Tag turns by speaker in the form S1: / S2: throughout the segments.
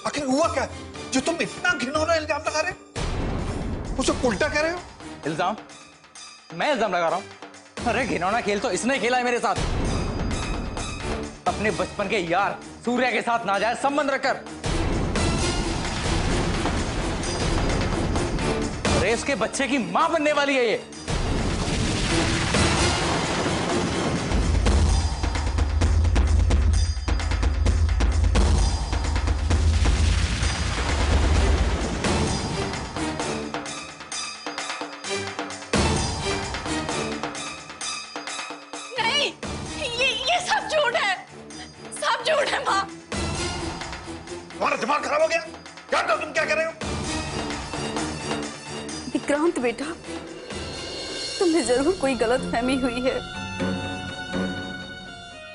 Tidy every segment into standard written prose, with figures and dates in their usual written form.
S1: आखिर हुआ क्या जो तुम इतना घिनौना इल्जाम लगा रहे हो? उसे उल्टा कह रहे हो?
S2: इल्जाम? मैं इल्जाम लगा रहा हूं? अरे घिनौना खेल तो इसने खेला है मेरे साथ, अपने बचपन के यार सूर्या के साथ नाजायज संबंध रखकर। रेस के बच्चे की मां बनने वाली है ये।
S1: दिमाग खराब हो गया? जानते हो तुम क्या कर रहे हो?
S3: विक्रांत बेटा, तुम्हें जरूर कोई गलतफहमी हुई है।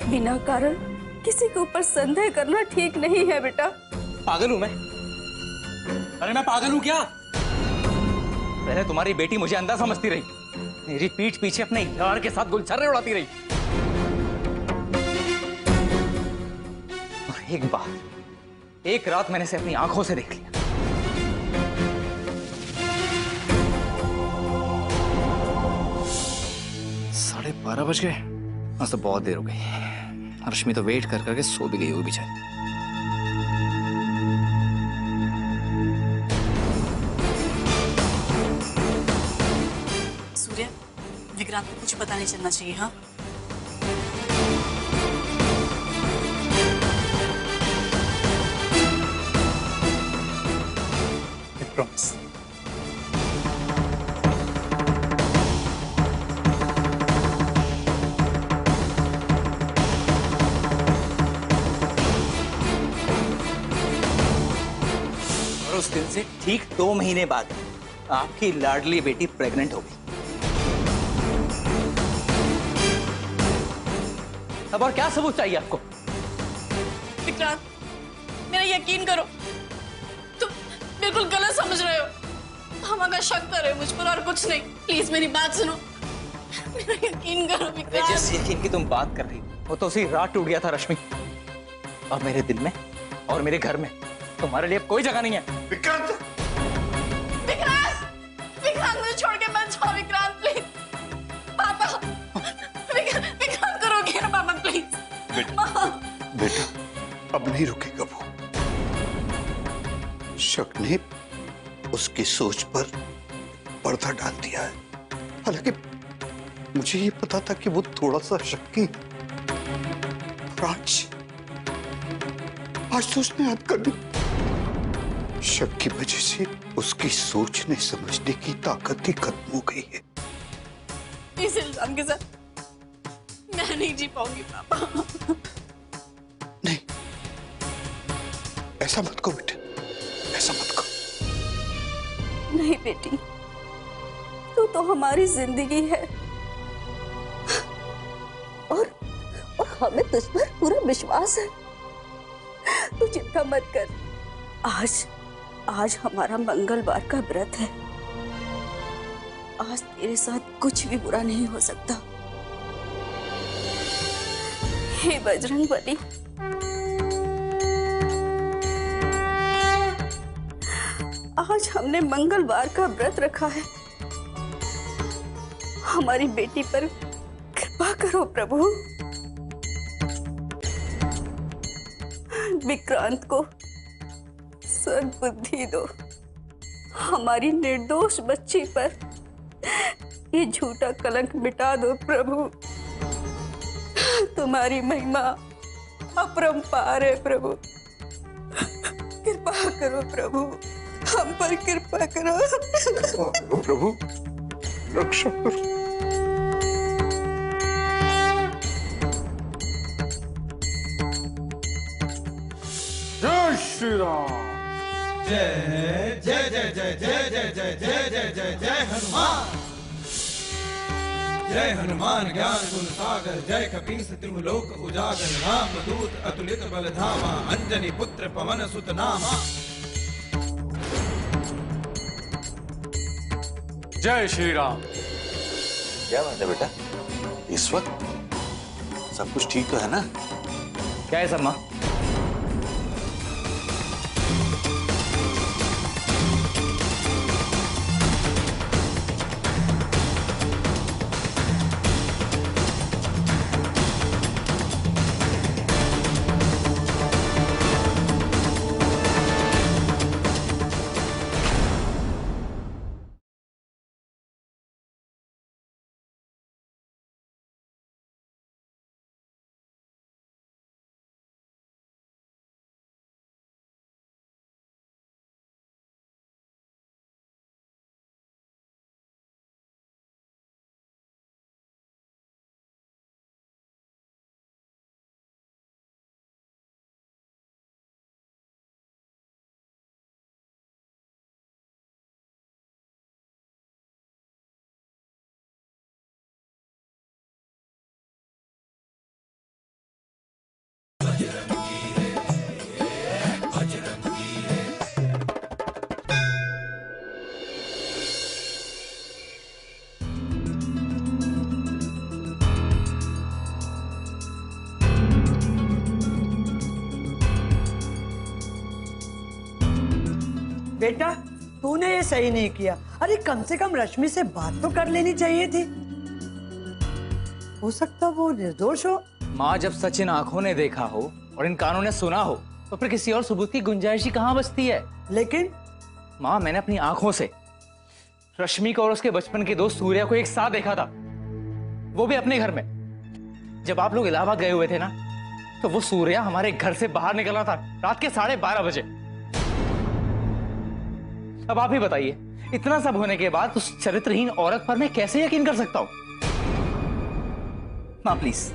S3: बिना कारण किसी के ऊपर संदेह करना ठीक नहीं है बेटा।
S2: पागल हूं मैं? अरे मैं पागल हूं क्या? पहले तुम्हारी बेटी मुझे अंधा समझती रही, मेरी पीठ पीछे अपने यार के साथ गुलछर्रे उड़ाती रही, और एक बार एक रात मैंने इसे अपनी आंखों से देख लिया। 12:30 बज गए। आज तो बहुत देर हो गई। रश्मि तो वेट कर करके सो भी गई होगी बेचारी।
S4: सूर्य, विक्रांत को कुछ पता नहीं चलना चाहिए। हाँ,
S1: प्रॉमिस।
S2: और उस दिन से ठीक 2 महीने बाद आपकी लाडली बेटी प्रेग्नेंट हो गई। अब और क्या सबूत चाहिए आपको?
S4: विक्रांत, मेरा यकीन करो, तुम बिल्कुल गलत समझ रहे हो। हम अगर शक कर रहे हो मुझ पर और कुछ नहीं। प्लीज मेरी बात सुनो, मेरा यकीन करो विक्रांत।
S2: जिस यकीन की तुम बात कर रही हो वो तो उसी रात टूट गया था रश्मि। अब मेरे दिल में और मेरे घर में तुम्हारे लिए कोई जगह नहीं है।
S1: विक्रांत,
S4: विक्रांत, विक्रांत मुझे छोड़ के मत जाओ विक्रांत, प्लीज। पापा, विक्रांत को रोकिए ना पापा, प्लीज।
S1: बेटा अब नहीं रुकेगा वो। शक ने उसकी सोच पर पर्दा डाल दिया है। हालांकि मुझे ये पता था कि वो थोड़ा सा शक्की है। आज तो उसने याद कर दी। शक की वजह से उसकी सोचने समझने की ताकत ही खत्म हो गई है।
S4: इस इल्जाम के साथ मैं नहीं जी पाऊंगी पापा।
S1: नहीं, ऐसा मत कहो बेटे, ऐसा मत कहो।
S3: नहीं बेटी, तू तो हमारी जिंदगी है और हमें तुझ पर पूरा विश्वास है। तू चिंता मत कर। आज हमारा मंगलवार का व्रत है। आज तेरे साथ कुछ भी बुरा नहीं हो सकता। हे बजरंगबली, आज हमने मंगलवार का व्रत रखा है। हमारी बेटी पर कृपा करो प्रभु। विक्रांत को सद्बुद्धि दो। हमारी निर्दोष बच्ची पर ये झूठा कलंक मिटा दो प्रभु। तुम्हारी महिमा अपरंपार है प्रभु। कृपा करो प्रभु, हम पर कृपा करो।
S1: प्रभु रक्षा करो।
S5: जय श्री राम।
S6: जय जय जय जय जय जय जय जय जय जय जय हनुमान। जय हनुमान ज्ञान गुण सागर, जय कपीस तिहु लोक उजागर, राम दूत अतुलित बल धामा, अंजनी पुत्र पवन सुत नामा।
S5: जय श्री राम।
S7: क्या बात है बेटा, इस वक्त सब कुछ ठीक तो है ना?
S2: क्या है सर माँ?
S8: बेटा तूने ये सही नहीं किया। अरे कम से कम रश्मि से बात तो कर लेनी चाहिए थी। हो सकता वो निर्दोष हो।
S2: माँ, जब सच इन आंखों ने देखा हो और इन कानों ने सुना हो तो फिर किसी और सबूत की गुंजाइश ही कहाँ बचती है।
S8: लेकिन
S2: माँ, मैंने अपनी आंखों से रश्मि को और उसके बचपन के दोस्त सूर्या को एक साथ देखा था, वो भी अपने घर में। जब आप लोग इलाहाबाद गए हुए थे ना, तो वो सूर्या हमारे घर से बाहर निकला था रात के 12:30 बजे। अब आप ही बताइए, इतना सब होने के बाद उस चरित्रहीन औरत पर मैं कैसे यकीन कर सकता हूं? मां प्लीज,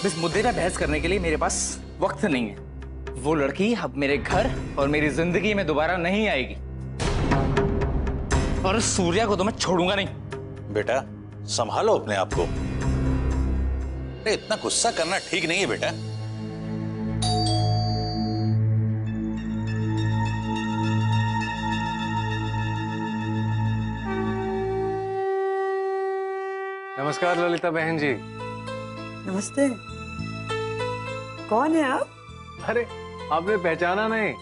S2: इस मुद्दे पर बहस करने के लिए मेरे पास वक्त नहीं है। वो लड़की अब मेरे घर और मेरी जिंदगी में दोबारा नहीं आएगी, और सूर्या को तो मैं छोड़ूंगा नहीं।
S7: बेटा संभालो अपने आप को। अरे इतना गुस्सा करना ठीक नहीं है बेटा।
S5: नमस्कार ललिता बहन जी।
S8: नमस्ते। कौन है आप?
S5: अरे आपने पहचाना नहीं?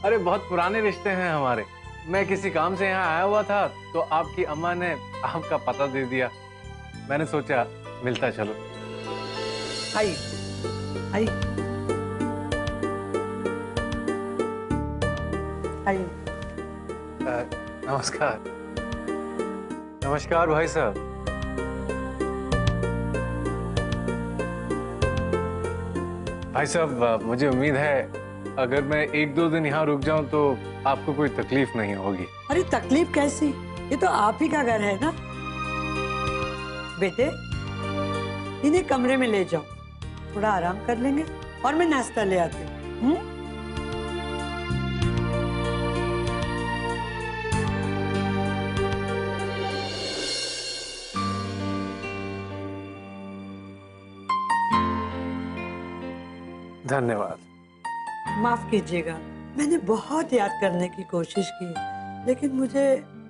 S5: अरे बहुत पुराने रिश्ते हैं हमारे। मैं किसी काम से यहाँ आया हुआ था तो आपकी अम्मा ने आपका पता दे दिया। मैंने सोचा मिलता चलो।
S8: आई आई आई।
S5: नमस्कार। नमस्कार भाई साहब। भाई साहब, मुझे उम्मीद है अगर मैं 1-2 दिन यहाँ रुक जाऊं तो आपको कोई तकलीफ नहीं होगी।
S8: अरे तकलीफ कैसी, ये तो आप ही का घर है ना। बेटे इन्हें कमरे में ले जाओ, थोड़ा आराम कर लेंगे और मैं नाश्ता ले आती हूँ।
S5: धन्यवाद।
S8: माफ कीजिएगा, मैंने बहुत याद करने की कोशिश की, लेकिन मुझे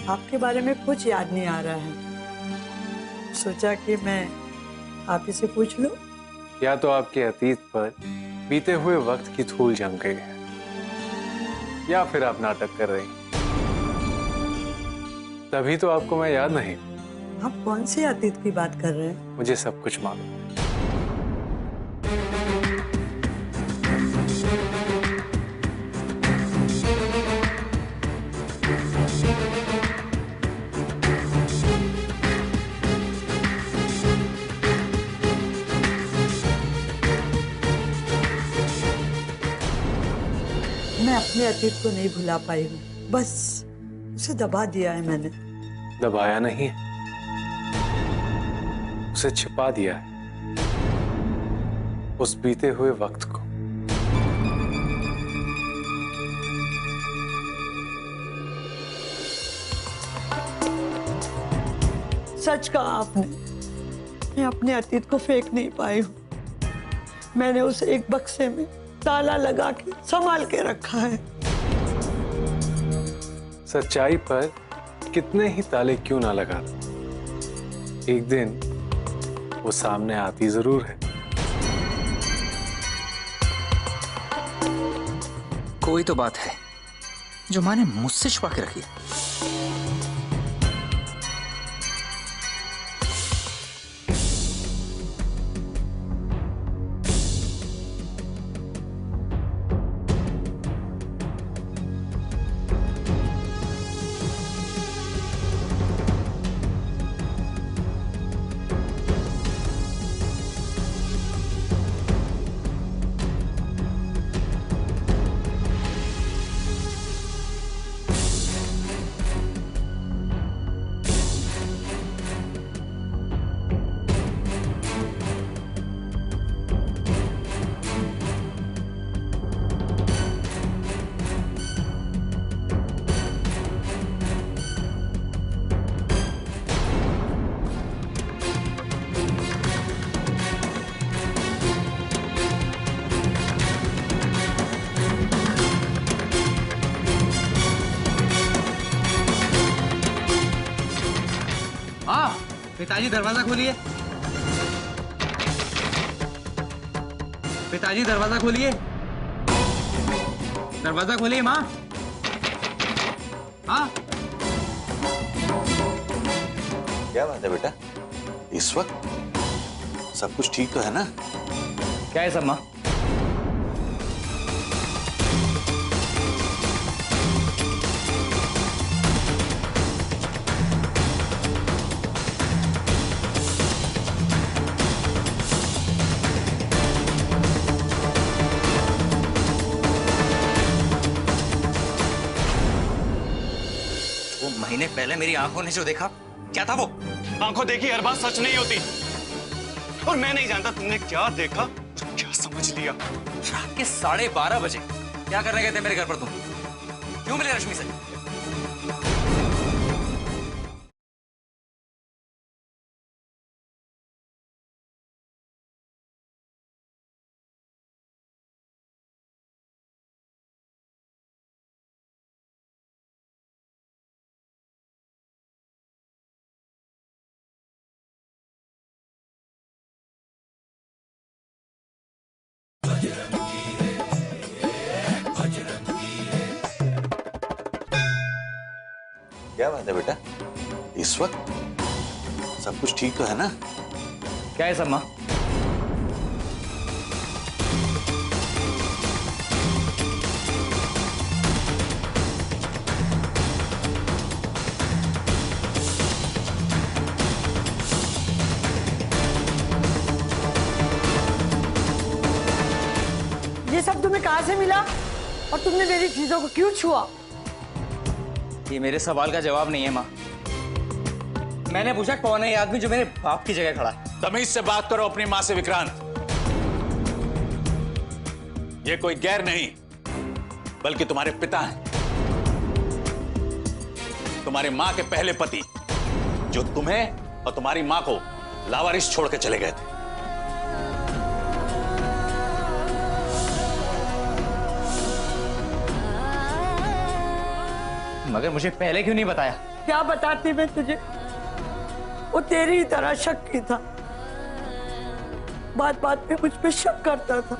S8: आपके बारे में कुछ याद नहीं आ रहा है। सोचा कि मैं आप ही से पूछ लूं।
S5: या तो आपके अतीत पर बीते हुए वक्त की धूल जम गई है, या फिर आप नाटक कर रही। तभी तो आपको मैं याद नहीं।
S8: आप कौन से अतीत की बात कर रहे हैं?
S5: मुझे सब कुछ मालूम है।
S8: मैं अपने अतीत को नहीं भुला पाई हूँ, बस उसे दबा दिया है मैंने।
S5: दबाया नहीं, उसे छिपा दिया है, उस बीते हुए वक्त को।
S8: सच कहा आपने, मैं अपने अतीत को फेंक नहीं पाई हूँ। मैंने उसे एक बक्से में ताला लगा के संभाल के रखा है।
S5: सच्चाई पर कितने ही ताले क्यों ना लगा, एक दिन वो सामने आती जरूर है।
S2: कोई तो बात है जो माँ ने मुझसे छुपा के रखी है। पिताजी दरवाजा खोलिए। पिताजी दरवाजा खोलिए। दरवाजा खोलिए माँ। हाँ
S7: क्या बात है बेटा, इस वक्त सब कुछ ठीक तो है ना?
S2: क्या है सब माँ? महीने पहले मेरी आंखों ने जो देखा, क्या था वो?
S9: आंखों देखी हर बात सच नहीं होती, और मैं नहीं जानता तुमने क्या देखा, क्या समझ लिया।
S2: रात के 12:30 बजे क्या करने गए थे मेरे घर पर तुम? क्यों मिले रश्मि से?
S7: क्या बात है बेटा, इस वक्त सब कुछ ठीक तो है ना?
S2: क्या है सब माँ?
S8: ये सब तुम्हें कहाँ से मिला और तुमने मेरी चीजों को क्यों छुआ?
S2: ये मेरे सवाल का जवाब नहीं है माँ। मैंने पूछा कौन है ये आदमी जो मेरे बाप की जगह खड़ा है।
S7: तमीज से बात करो अपनी माँ से विक्रांत। ये कोई गैर नहीं, बल्कि तुम्हारे पिता हैं, तुम्हारी माँ के पहले पति, जो तुम्हें और तुम्हारी माँ को लावारिस छोड़ के चले गए थे।
S2: मगर मुझे पहले क्यों नहीं बताया?
S8: क्या बताती मैं तुझे? वो तेरी ही तरह शक की था, बात बात पे मुझ पे शक करता था।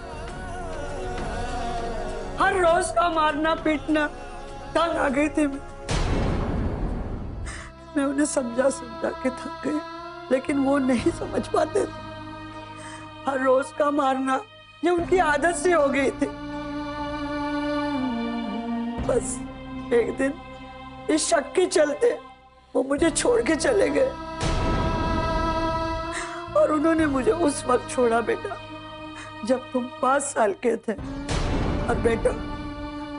S8: हर रोज का मारना पीटना तंग आ गई थी मैं उन्हें समझा समझा के थक गई, लेकिन वो नहीं समझ पाते थे। हर रोज का मारना ये उनकी आदत सी हो गई थी। बस एक दिन इस शक के चलते वो मुझे छोड़ के चले गए, और उन्होंने मुझे उस वक्त छोड़ा बेटा जब तुम 5 साल के थे। और बेटा,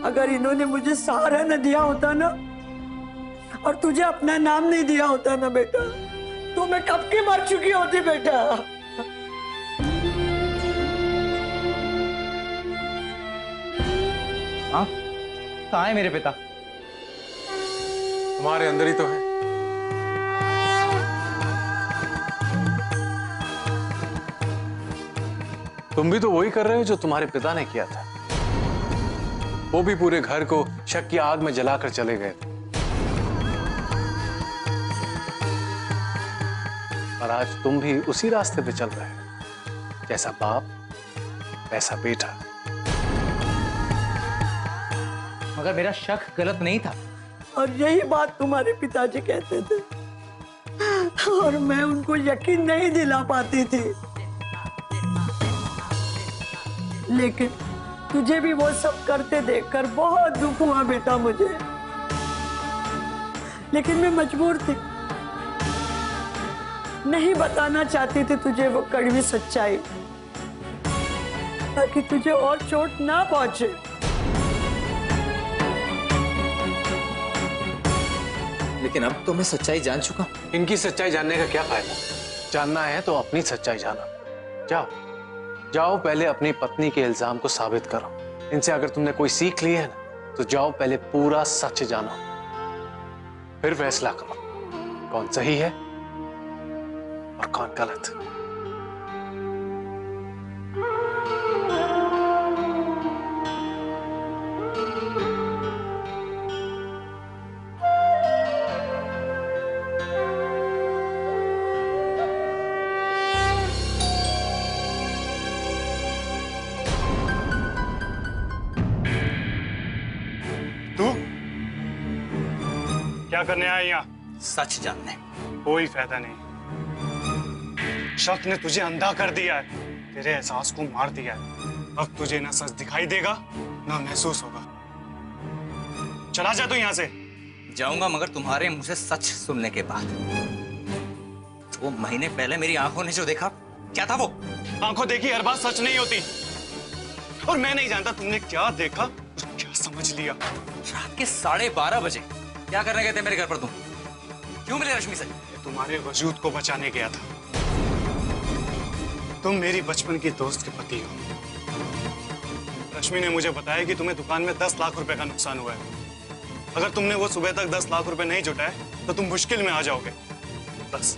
S8: अगर इन्होंने मुझे सहारा न दिया होता ना, और तुझे अपना नाम नहीं दिया होता ना बेटा, तो मैं कब की मर चुकी होती बेटा।
S2: हाँ, कहाँ है मेरे पिता?
S5: तुम्हारे अंदर ही तो है। तुम भी तो वही कर रहे हो जो तुम्हारे पिता ने किया था। वो भी पूरे घर को शक की आग में जलाकर चले गए थे, और आज तुम भी उसी रास्ते पे चल रहे हो। जैसा बाप वैसा बेटा।
S2: मगर मेरा शक गलत नहीं था।
S8: और यही बात तुम्हारे पिताजी कहते थे, और मैं उनको यकीन नहीं दिला पाती थी। लेकिन तुझे भी वो सब करते देखकर बहुत दुख हुआ बेटा मुझे, लेकिन मैं मजबूर थी। नहीं बताना चाहती थी तुझे वो कड़वी सच्चाई, ताकि तुझे और चोट ना पहुंचे।
S2: लेकिन अब तो मैं सच्चाई जान चुका।
S5: इनकी सच्चाई जानने का क्या फायदा? जानना है तो अपनी सच्चाई जानो। जाओ जाओ, पहले अपनी पत्नी के इल्जाम को साबित करो। इनसे अगर तुमने कोई सीख ली है ना, तो जाओ पहले पूरा सच जानो, फिर फैसला करो कौन सही है और कौन गलत।
S9: क्या करने आया यहाँ?
S7: सच जानने।
S9: कोई फायदा नहीं। शक ने तुझे अंधा कर दिया है, तेरे एहसास को मार दिया है। अब तुझे ना सच दिखाई देगा ना महसूस होगा। चला जा तू यहाँ से।
S2: जाऊंगा, मगर तुम्हारे मुंह से सच सुनने के बाद। 2 महीने पहले मेरी आंखों ने जो देखा, क्या था वो?
S9: आंखों देखी हर बात सच नहीं होती, और मैं नहीं जानता तुमने क्या देखा और क्या समझ लिया।
S2: रात के 12:30 बजे क्या करने गए थे मेरे घर पर तुम? क्यों मिले रश्मि से?
S9: तुम्हारे वजूद को बचाने गया था। तुम मेरी बचपन की दोस्त के पति हो। रश्मि ने मुझे बताया कि तुम्हें दुकान में 10 लाख रुपए का नुकसान हुआ है। अगर तुमने वो सुबह तक 10 लाख रुपए नहीं जुटाए तो तुम मुश्किल में आ जाओगे। बस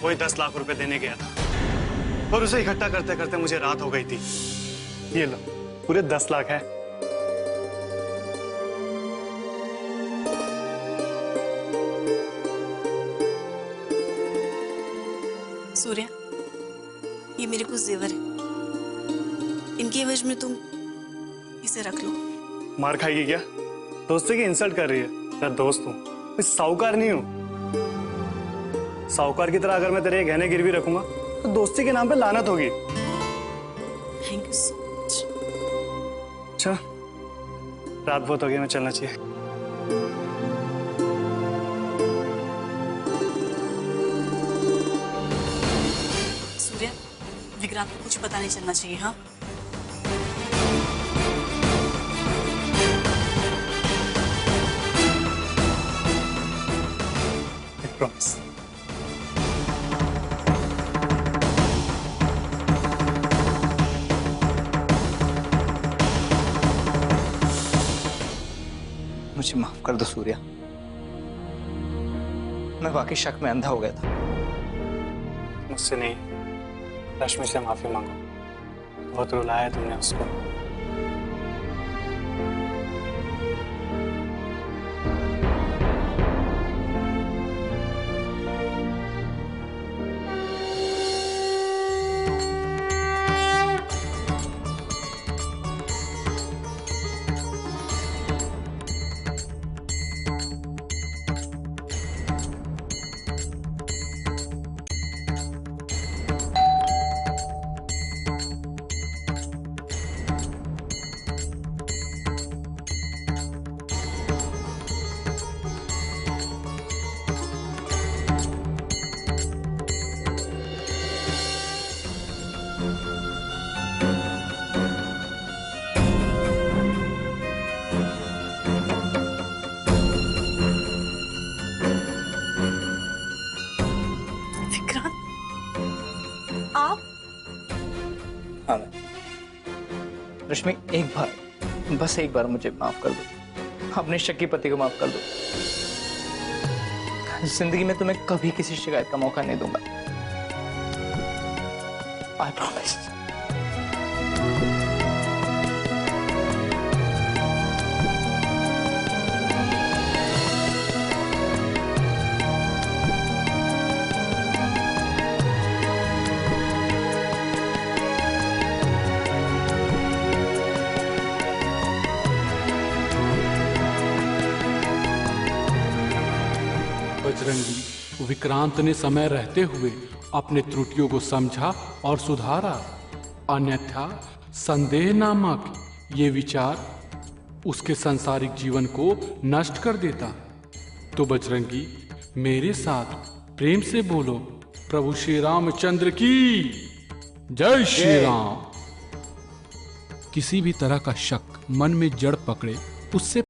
S9: वही 10 लाख रुपए देने गया था, और उसे इकट्ठा करते करते मुझे रात हो गई थी। ये लो, पूरे 10 लाख है।
S4: सूर्या, ये मेरे कुछ जेवर है, इनकी एवज में तुम इसे रख लो।
S9: मार खाएगी क्या? दोस्ती की इंसल्ट कर रही है। मैं दोस्त हूँ, मैं साहूकार नहीं हूँ। साहूकार की तरह अगर मैं तेरे गहने गिरवी रखूंगा तो दोस्ती के नाम पे लानत होगी।
S4: Thank you so much.
S9: अच्छा, रात बहुत हो गई, मैं चलना चाहिए।
S4: सूर्या, विक्रांत को कुछ पता नहीं चलना चाहिए। हाँ,
S9: प्रॉमिस।
S2: मुझे माफ कर दो सूर्या, मैं वाकई शक में अंधा हो गया था।
S9: मुझसे नहीं, रश्मि से माफी मांगो। बहुत रुलाया तुमने उसको।
S2: हाँ मैं। रश्मि, एक बार, बस एक बार मुझे माफ कर दो। अपने शक्की पति को माफ कर दो। जिंदगी में तुम्हें कभी किसी शिकायत का मौका नहीं दूंगा। I promise.
S10: बजरंगी, विक्रांत ने समय रहते हुए अपने त्रुटियों को समझा और सुधारा, अन्यथा संदेह नामक ये विचार उसके सांसारिक जीवन को नष्ट कर देता। तो बजरंगी, मेरे साथ प्रेम से बोलो, प्रभु श्री रामचंद्र की जय श्री राम। किसी भी तरह का शक मन में जड़ पकड़े, उससे